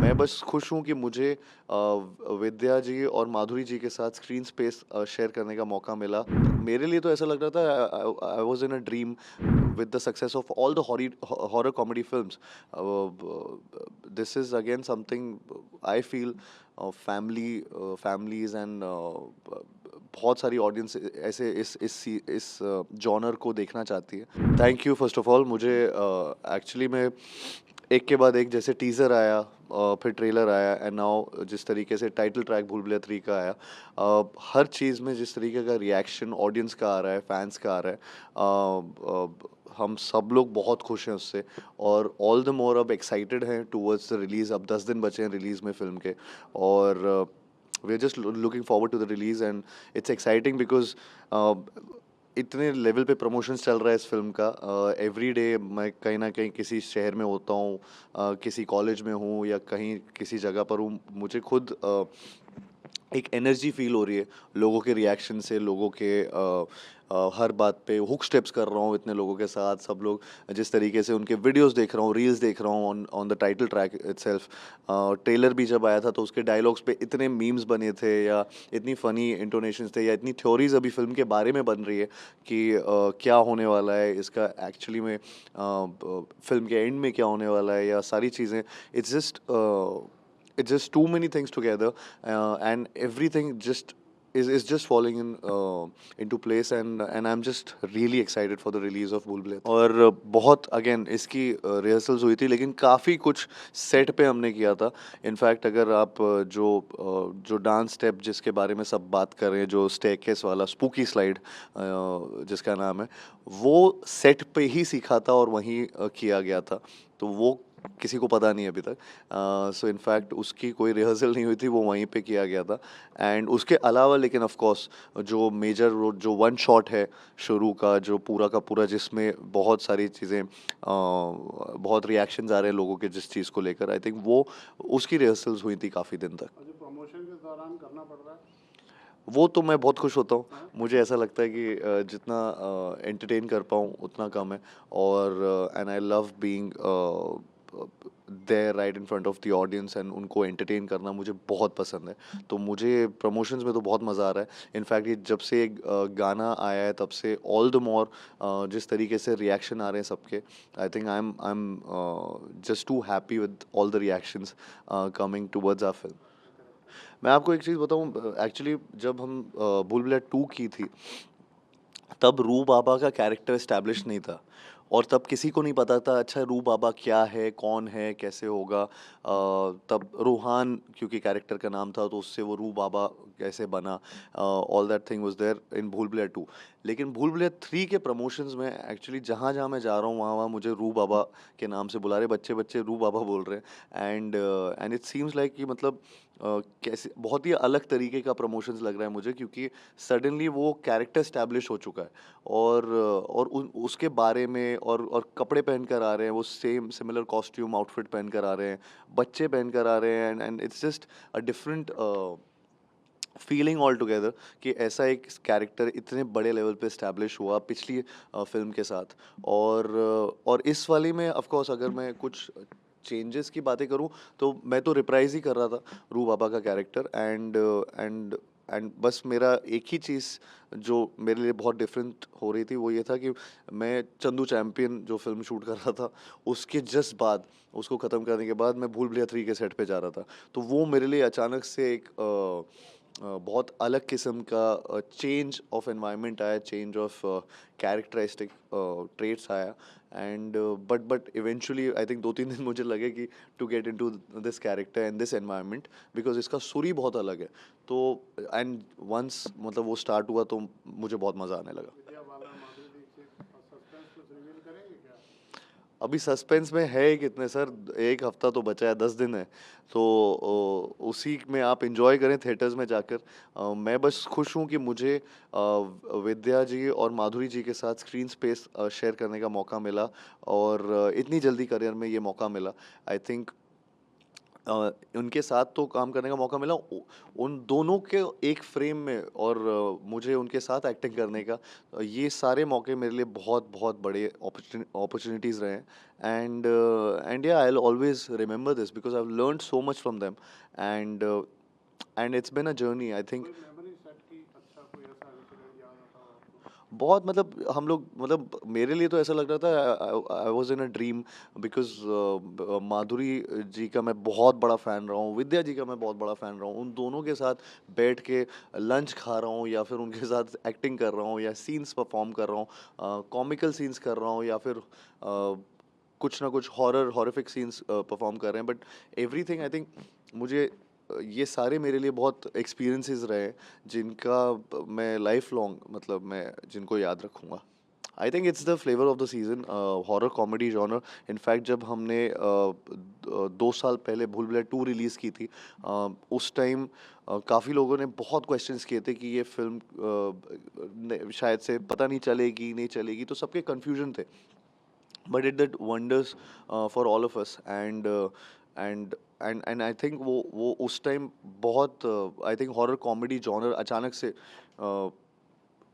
मैं बस खुश हूँ कि मुझे विद्या जी और माधुरी जी के साथ स्क्रीन स्पेस शेयर करने का मौका मिला। मेरे लिए तो ऐसा लग रहा था I was in a dream with the success of all the horror comedy films. This is again something I feel families and बहुत सारी ऑडियंस ऐसे इस जॉनर को देखना चाहती है। Thank you first of all. मुझे एक्चुअली में एक के बाद एक जैसे टीज़र आया, फिर ट्रेलर आया एंड नाउ जिस तरीके से टाइटल ट्रैक भूल भुलैया 3 का आया, हर चीज़ में जिस तरीके का रिएक्शन ऑडियंस का आ रहा है, फैंस का आ रहा है, हम सब लोग बहुत खुश हैं उससे। और ऑल द मोर अब एक्साइटेड हैं टूवर्ड्स द रिलीज़। अब 10 दिन बचे हैं रिलीज़ में फ़िल्म के, और we are just looking forward to the release and it's exciting because इतने लेवल पे प्रमोशंस चल रहा है इस फ़िल्म का। एवरी डे मैं कहीं न कहीं किसी शहर में होता हूँ, किसी कॉलेज में हूँ या कहीं किसी जगह पर हूँ। मुझे खुद एक एनर्जी फ़ील हो रही है लोगों के रिएक्शन से, लोगों के हर बात पे हुक स्टेप्स कर रहा हूँ इतने लोगों के साथ। सब लोग जिस तरीके से उनके वीडियोस देख रहा हूँ, रील्स देख रहा हूँ on on the title track itself. Trailer भी जब आया था तो उसके डायलॉग्स पे इतने मीम्स बने थे, या इतनी फ़नी इंटोनेशंस थे, या इतनी थ्योरीज़ अभी फ़िल्म के बारे में बन रही है कि क्या होने वाला है इसका एक्चुअली में, फ़िल्म के एंड में क्या होने वाला है, या सारी चीज़ें। It's just it's just too many things together, and everything just is just falling into place, and I'm just really excited for the release of Bhool Bhulaiya। और बहुत अगेन इसकी रिहर्सल्स हुई थी, लेकिन काफ़ी कुछ सेट पे हमने किया था। इनफैक्ट अगर आप जो डांस स्टेप जिसके बारे में सब बात कर रहे हैं, जो स्टेयरकेस वाला स्पूकी स्लाइड जिसका नाम है, वो सेट पे ही सीखा था और वहीं किया गया था। तो वो किसी को पता नहीं है अभी तक। सो इनफैक्ट उसकी कोई रिहर्सल नहीं हुई थी, वो वहीं पे किया गया था। एंड उसके अलावा लेकिन ऑफ कोर्स जो मेजर रोड, जो वन शॉट है शुरू का, जो पूरा का पूरा, जिसमें बहुत सारी चीज़ें, बहुत रिएक्शंस आ रहे हैं लोगों के जिस चीज़ को लेकर, आई थिंक वो उसकी रिहर्सल्स हुई थी काफ़ी दिन तक। और जो प्रमोशन के दौरान करना पड़ रहा है। वो तो मैं बहुत खुश होता हूँ। हाँ। मुझे ऐसा लगता है कि जितना एंटरटेन कर पाऊँ उतना कम है। और and I love being there right in front of the audience, and उनको एंटरटेन करना मुझे बहुत पसंद है। तो मुझे प्रमोशंस में तो बहुत मज़ा आ रहा है। इनफैक्ट ये जब से गाना आया है तब से ऑल द मोर जिस तरीके से रिएक्शन आ रहे हैं सबके, I think I am just too happy with all the reactions coming towards our film. मैं आपको एक चीज़ बताऊँ, एक्चुअली जब हम भूल भुलैया 2 की थी, तब रू बाबा का कैरेक्टर एस्टैब्लिश नहीं था, और तब किसी को नहीं पता था अच्छा रू बाबा क्या है, कौन है, कैसे होगा। तब रूहान क्योंकि कैरेक्टर का नाम था, तो उससे वो रू बाबा कैसे बना, all that thing was there in Bhool Bhulaiyaa 2। लेकिन भूल भुलैया 3 के प्रमोशंस में एक्चुअली जहाँ जहाँ मैं जा रहा हूँ वहाँ वहाँ मुझे रू बाबा के नाम से बुला रहे, बच्चे बच्चे रू बाबा बोल रहे हैं। एंड इट सीम्स लाइक कि मतलब कैसे बहुत ही अलग तरीके का प्रमोशंस लग रहा है मुझे, क्योंकि सडनली वो कैरेक्टर स्टैब्लिश हो चुका है। और उसके बारे में, और कपड़े पहन कर आ रहे हैं, वो सेम सिमिलर कॉस्ट्यूम आउटफिट पहन कर आ रहे हैं, बच्चे पहन कर आ रहे हैं, and it's just a different feeling all together कि ऐसा एक कैरेक्टर इतने बड़े लेवल पे स्टैब्लिश हुआ पिछली फिल्म के साथ। और इस वाली में ऑफ कोर्स अगर मैं कुछ चेंजेस की बातें करूं, तो मैं तो रिप्राइज ही कर रहा था रू बाबा का कैरेक्टर। एंड एंड बस मेरा एक ही चीज़ जो मेरे लिए बहुत डिफरेंट हो रही थी वो ये था कि मैं चंदू चैंपियन जो फिल्म शूट कर रहा था, उसके जस्ट बाद, उसको ख़त्म करने के बाद मैं भूल भुलैया 3 के सेट पे जा रहा था। तो वो मेरे लिए अचानक से एक बहुत अलग किस्म का चेंज ऑफ एनवायरनमेंट आया, चेंज ऑफ कैरेक्टरिस्टिक ट्रेट्स आया। And but eventually I think 2-3 दिन मुझे लगे कि to get into this character and this environment, because इसका सुर ही बहुत अलग है। तो एंड वंस मतलब वो स्टार्ट हुआ तो मुझे बहुत मज़ा आने लगा। विद्या बालन, माधुरी दीक्षित और सस्पेंस कुछ रिवील करेंगे क्या? अभी सस्पेंस में है ही कितने सर, 1 हफ्ता तो बचा है, 10 दिन है। तो उसी में आप एंजॉय करें थिएटर्स में जाकर। मैं बस खुश हूँ कि मुझे विद्या जी और माधुरी जी के साथ स्क्रीन स्पेस शेयर करने का मौका मिला, और इतनी जल्दी करियर में ये मौका मिला। आई थिंक उनके साथ तो काम करने का मौका मिला उन दोनों के एक फ्रेम में और मुझे उनके साथ एक्टिंग करने का ये सारे मौके मेरे लिए बहुत बहुत बड़े अपॉर्चुनिटीज़ रहे हैं एंड या I will always remember this because I have learned so much from them and and it's been a journey I think. कोई मेमोरी सेट की अच्छा कोई ऐसा इंसिडेंट याद आता हो आपको? बहुत मतलब हम लोग मतलब मेरे लिए तो ऐसा लग रहा था I was in a dream because Madhuri ji का मैं बहुत बड़ा फ़ैन रहा हूँ, विद्या जी का मैं बहुत बड़ा फ़ैन रहा हूँ, उन दोनों के साथ बैठ के लंच खा रहा हूँ या फिर उनके साथ एक्टिंग कर रहा हूँ या सीन्स परफॉर्म कर रहा हूँ, कॉमिकल सीन्स कर रहा हूँ या फिर कुछ ना कुछ हॉरिफिक सीन्स परफॉर्म कर रहे हैं बट एवरीथिंग आई थिंक मुझे ये सारे मेरे लिए बहुत एक्सपीरियंसेस रहे हैं जिनका मैं लाइफ लॉन्ग मतलब मैं जिनको याद रखूंगा। I think it's the flavour of the season horror comedy genre. In fact जब हमने 2 साल पहले भूल भुलैया 2 रिलीज़ की थी उस टाइम काफ़ी लोगों ने बहुत क्वेश्चंस किए थे कि ये फिल्म शायद से पता नहीं चलेगी नहीं चलेगी तो सबके कन्फ्यूजन थे but it did wonders for all of us and and I think वो उस टाइम बहुत I think horror comedy genre अचानक से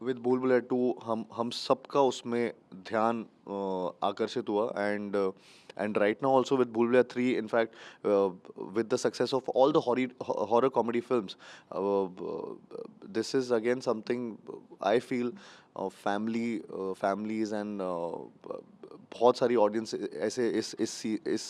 विद भूल भुलैया 2 हम सबका उसमें ध्यान आकर्षित हुआ and right now also with भूल Bhulaiyaa 3 in fact with the success of all the horror comedy films this is again something I feel families and बहुत सारी ऑडियंस ऐसे इस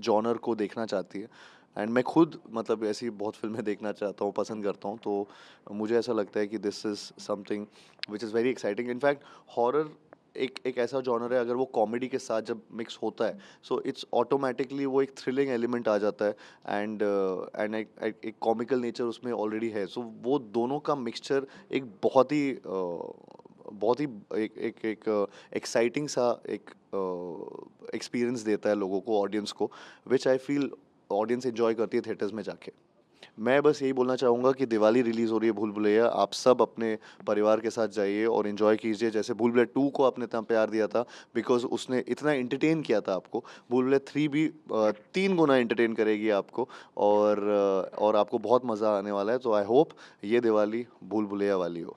जॉनर को देखना चाहती है एंड मैं खुद मतलब ऐसी बहुत फिल्में देखना चाहता हूँ पसंद करता हूँ तो मुझे ऐसा लगता है कि this is something which is very exciting in fact horror एक ऐसा जॉनर है अगर वो कॉमेडी के साथ जब मिक्स होता है सो इट्स ऑटोमेटिकली वो एक थ्रिलिंग एलिमेंट आ जाता है एंड एक कॉमिकल नेचर उसमें ऑलरेडी है सो वो दोनों का मिक्सचर एक बहुत ही एक एक्साइटिंग सा एक एक्सपीरियंस देता है लोगों को ऑडियंस को विच आई फील ऑडियंस एंजॉय करती है थिएटर्स में जाके। मैं बस यही बोलना चाहूँगा कि दिवाली रिलीज़ हो रही है भूल भुलैया आप सब अपने परिवार के साथ जाइए और एंजॉय कीजिए जैसे भूल भुलैया 2 को आपने इतना प्यार दिया था बिकॉज उसने इतना एंटरटेन किया था आपको भूल भुलैया 3 भी 3 गुना एंटरटेन करेगी आपको और आपको बहुत मज़ा आने वाला है तो आई होप ये दिवाली भूल भुलैया वाली हो।